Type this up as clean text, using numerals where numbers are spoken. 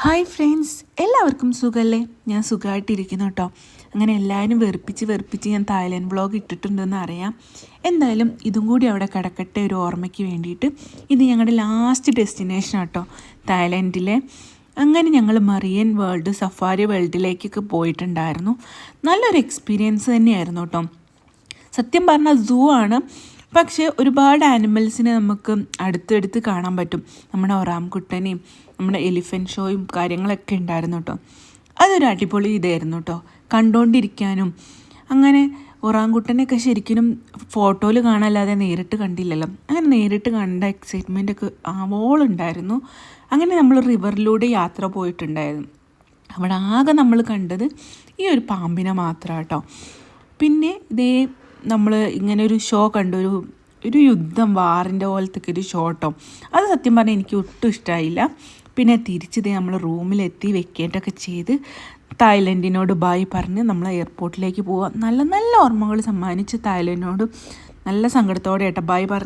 Hi friends, എല്ലാവർക്കും സുഖമല്ലേ? ഞാൻ സുഖമായിട്ടിരിക്കുന്നു കേട്ടോ. അങ്ങനെ എല്ലാവരും വെറുപ്പിച്ച് ഞാൻ തായ്ലൻഡ് വ്ളോഗ് ഇട്ടിട്ടുണ്ടെന്ന് അറിയാം. എന്തായാലും ഇതും കൂടി അവിടെ കിടക്കട്ടെ ഒരു ഓർമ്മയ്ക്ക് വേണ്ടിയിട്ട്. ഇത് ഞങ്ങളുടെ ലാസ്റ്റ് ഡെസ്റ്റിനേഷൻ കേട്ടോ, തായ്ലൻഡിലെ. അങ്ങനെ ഞങ്ങൾ മറിയൻ വേൾഡ്, സഫാരി വേൾഡിലേക്കൊക്കെ പോയിട്ടുണ്ടായിരുന്നു. നല്ലൊരു എക്സ്പീരിയൻസ് തന്നെയായിരുന്നു കേട്ടോ. സത്യം പറഞ്ഞാൽ സൂ ആണ്, പക്ഷേ ഒരുപാട് ആനിമൽസിനെ നമുക്ക് അടുത്തടുത്ത് കാണാൻ പറ്റും. നമ്മുടെ ഒറാംകുട്ടനെയും നമ്മുടെ എലിഫൻറ്റ് ഷോയും കാര്യങ്ങളൊക്കെ ഉണ്ടായിരുന്നു കേട്ടോ. അതൊരു അടിപൊളി ഇതായിരുന്നു കേട്ടോ, കണ്ടുകൊണ്ടിരിക്കാനും. അങ്ങനെ ഒറാംകുട്ടനെയൊക്കെ ശരിക്കും ഫോട്ടോയിൽ കാണാനല്ലാതെ നേരിട്ട് കണ്ടില്ലല്ലോ. അങ്ങനെ നേരിട്ട് കണ്ട എക്സൈറ്റ്മെൻറ്റൊക്കെ ആവോളുണ്ടായിരുന്നു. അങ്ങനെ നമ്മൾ റിവറിലൂടെ യാത്ര പോയിട്ടുണ്ടായിരുന്നു. അവിടെ ആകെ നമ്മൾ കണ്ടത് ഈ ഒരു പാമ്പിനെ മാത്രം കേട്ടോ. പിന്നെ ഇതേ നമ്മൾ ഇങ്ങനെ ഒരു ഷോ കണ്ടു, ഒരു യുദ്ധം, വാറിൻ്റെ പോലത്തെ ഒരു ഷോ കേട്ടോ. അത് സത്യം പറഞ്ഞാൽ എനിക്ക് ഒട്ടും ഇഷ്ടമായില്ല. പിന്നെ തിരിച്ചിതേ നമ്മൾ റൂമിലെത്തി വെക്കേറ്റൊക്കെ ചെയ്ത് തായ്ലൻഡിനോട് ബായ് പറഞ്ഞ് നമ്മൾ എയർപോർട്ടിലേക്ക് പോവാം. നല്ല നല്ല ഓർമ്മകൾ സമ്മാനിച്ച് തായ്ലൻഡിനോട് നല്ല സങ്കടത്തോടെ കേട്ടോ ബായ് പറഞ്ഞു.